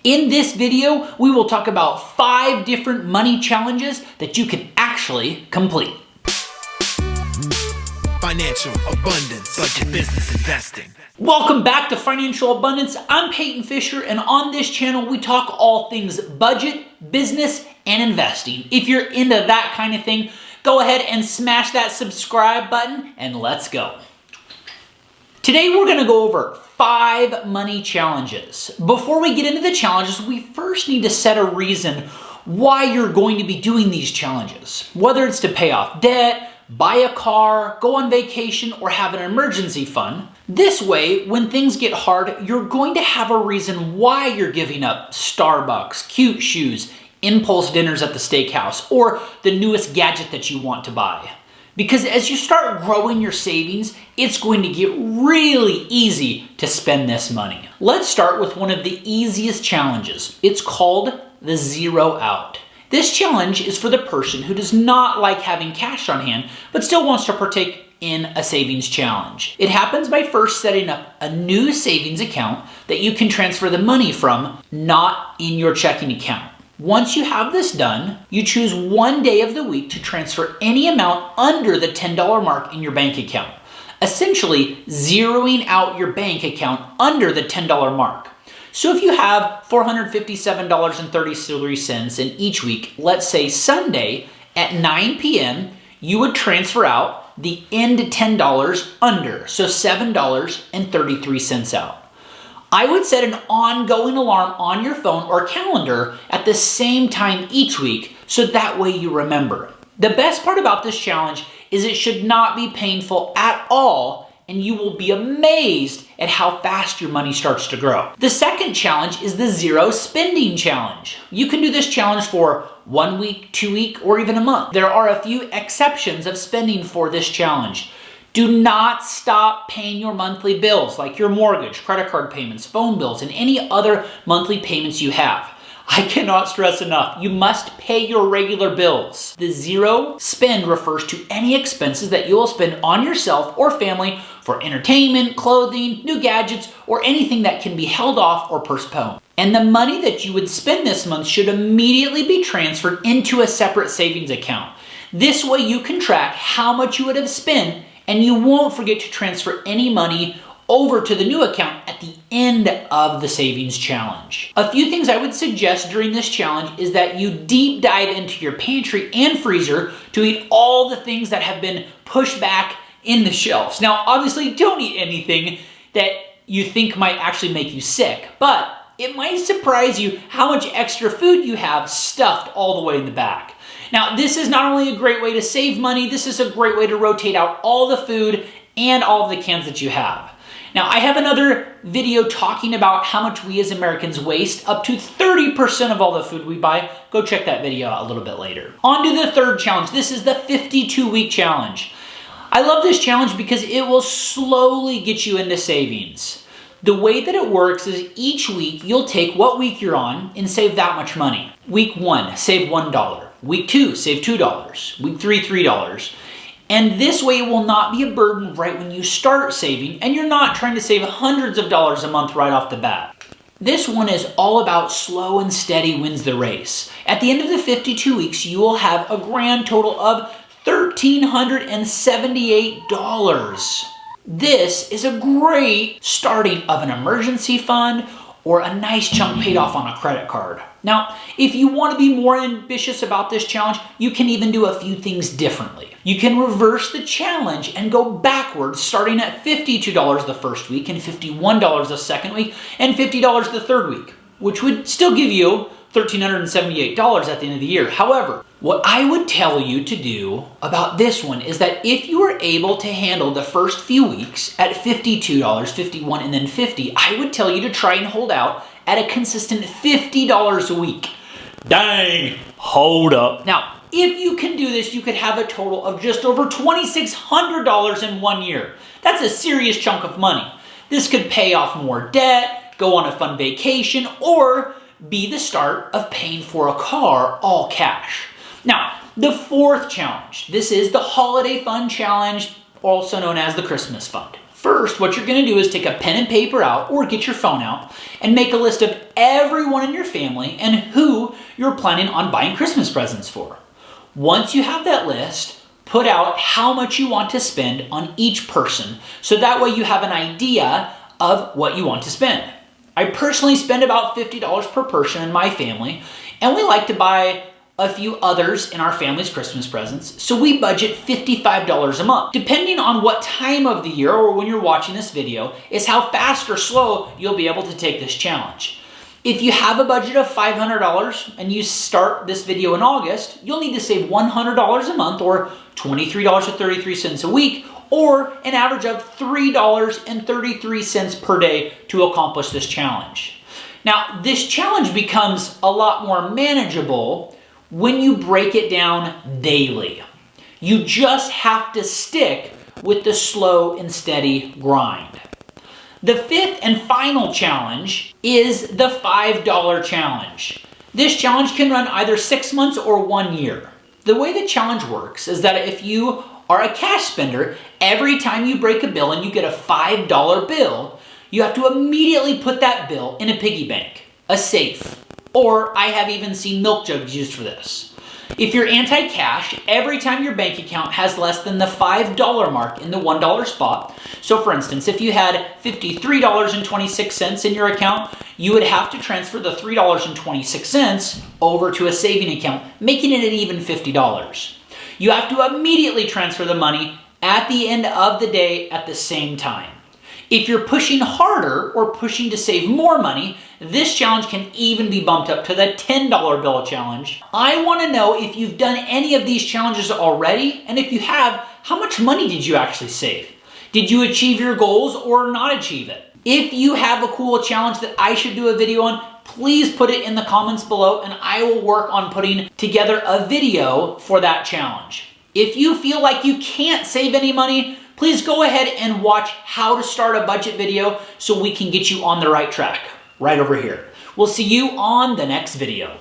In this video, we will talk about 5 different money challenges that you can actually complete. Financial abundance, budget, business, investing. Welcome back to Financial Abundance. I'm Peyton Fisher, and on this channel, we talk all things budget, business, and investing. If you're into that kind of thing, go ahead and smash that subscribe button, and let's go. Today, we're going to go over 5 money challenges. Before we get into the challenges, we first need to set a reason why you're going to be doing these challenges. Whether it's to pay off debt, buy a car, go on vacation, or have an emergency fund. This way, when things get hard, you're going to have a reason why you're giving up Starbucks, cute shoes, impulse dinners at the steakhouse, or the newest gadget that you want to buy. Because as you start growing your savings, it's going to get really easy to spend this money. Let's start with one of the easiest challenges. It's called the Zero Out. This challenge is for the person who does not like having cash on hand, but still wants to partake in a savings challenge. It happens by first setting up a new savings account that you can transfer the money from, not in your checking account. Once you have this done, you choose one day of the week to transfer any amount under the $10 mark in your bank account, essentially zeroing out your bank account under the $10 mark. So if you have $457.33 in each week, let's say Sunday at 9 p.m., you would transfer out the end $10 under, so $7.33 out. I would set an ongoing alarm on your phone or calendar at the same time each week, so that way you remember. The best part about this challenge is it should not be painful at all, and you will be amazed at how fast your money starts to grow. The second challenge is the Zero Spending Challenge. You can do this challenge for 1 week, 2 weeks, or even a month. There are a few exceptions of spending for this challenge. Do not stop paying your monthly bills like your mortgage, credit card payments, phone bills, and any other monthly payments you have. I cannot stress enough, you must pay your regular bills. The zero spend refers to any expenses that you will spend on yourself or family for entertainment, clothing, new gadgets, or anything that can be held off or postponed. And the money that you would spend this month should immediately be transferred into a separate savings account. This way you can track how much you would have spent, and you won't forget to transfer any money over to the new account at the end of the savings challenge. A few things I would suggest during this challenge is that you deep dive into your pantry and freezer to eat all the things that have been pushed back in the shelves. Now, obviously, don't eat anything that you think might actually make you sick, but it might surprise you how much extra food you have stuffed all the way in the back. Now, this is not only a great way to save money, this is a great way to rotate out all the food and all of the cans that you have. Now, I have another video talking about how much we as Americans waste, up to 30% of all the food we buy. Go check that video out a little bit later. On to the third challenge. This is the 52-week challenge. I love this challenge because it will slowly get you into savings. The way that it works is each week you'll take what week you're on and save that much money. Week 1, save $1. Week 2, save $2. Week 3, $3. And this way it will not be a burden right when you start saving, and you're not trying to save hundreds of dollars a month right off the bat. This one is all about slow and steady wins the race. At the end of the 52 weeks, you will have a grand total of $1,378. This is a great starting of an emergency fund or a nice chunk paid off on a credit card. Now, if you want to be more ambitious about this challenge, you can even do a few things differently. You can reverse the challenge and go backwards, starting at $52 the first week and $51 the second week and $50 the third week, which would still give you $1,378 at the end of the year. However, what I would tell you to do about this one is that if you are able to handle the first few weeks at $52, $51, and then $50, I would tell you to try and hold out at a consistent $50 a week. Dang, hold up. Now, if you can do this, you could have a total of just over $2,600 in 1 year. That's a serious chunk of money. This could pay off more debt, go on a fun vacation, or be the start of paying for a car all cash. Now, the fourth challenge. This is the Holiday Fund Challenge, also known as the Christmas Fund. First, what you're going to do is take a pen and paper out or get your phone out and make a list of everyone in your family and who you're planning on buying Christmas presents for. Once you have that list, put out how much you want to spend on each person so that way you have an idea of what you want to spend. I personally spend about $50 per person in my family, and we like to buy a few others in our family's Christmas presents, so we budget $55 a month. Depending on what time of the year or when you're watching this video is how fast or slow you'll be able to take this challenge. If you have a budget of $500 and you start this video in August, you'll need to save $100 a month or $23.33 a week, or an average of $3.33 per day to accomplish this challenge. Now, this challenge becomes a lot more manageable when you break it down daily. You just have to stick with the slow and steady grind. The fifth and final challenge is the $5 challenge. This challenge can run either 6 months or 1 year. The way the challenge works is that if you are a cash spender, every time you break a bill and you get a $5 bill, you have to immediately put that bill in a piggy bank, a safe, or I have even seen milk jugs used for this. If you're anti-cash, every time your bank account has less than the $5 mark in the $1 spot, so for instance, if you had $53.26 in your account, you would have to transfer the $3.26 over to a saving account, making it an even $50. You have to immediately transfer the money at the end of the day at the same time. If you're pushing harder or pushing to save more money, this challenge can even be bumped up to the $10 bill challenge. I want to know if you've done any of these challenges already, and if you have, how much money did you actually save? Did you achieve your goals or not achieve it? If you have a cool challenge that I should do a video on, please put it in the comments below and I will work on putting together a video for that challenge. If you feel like you can't save any money, please go ahead and watch how to start a budget video so we can get you on the right track right over here. We'll see you on the next video.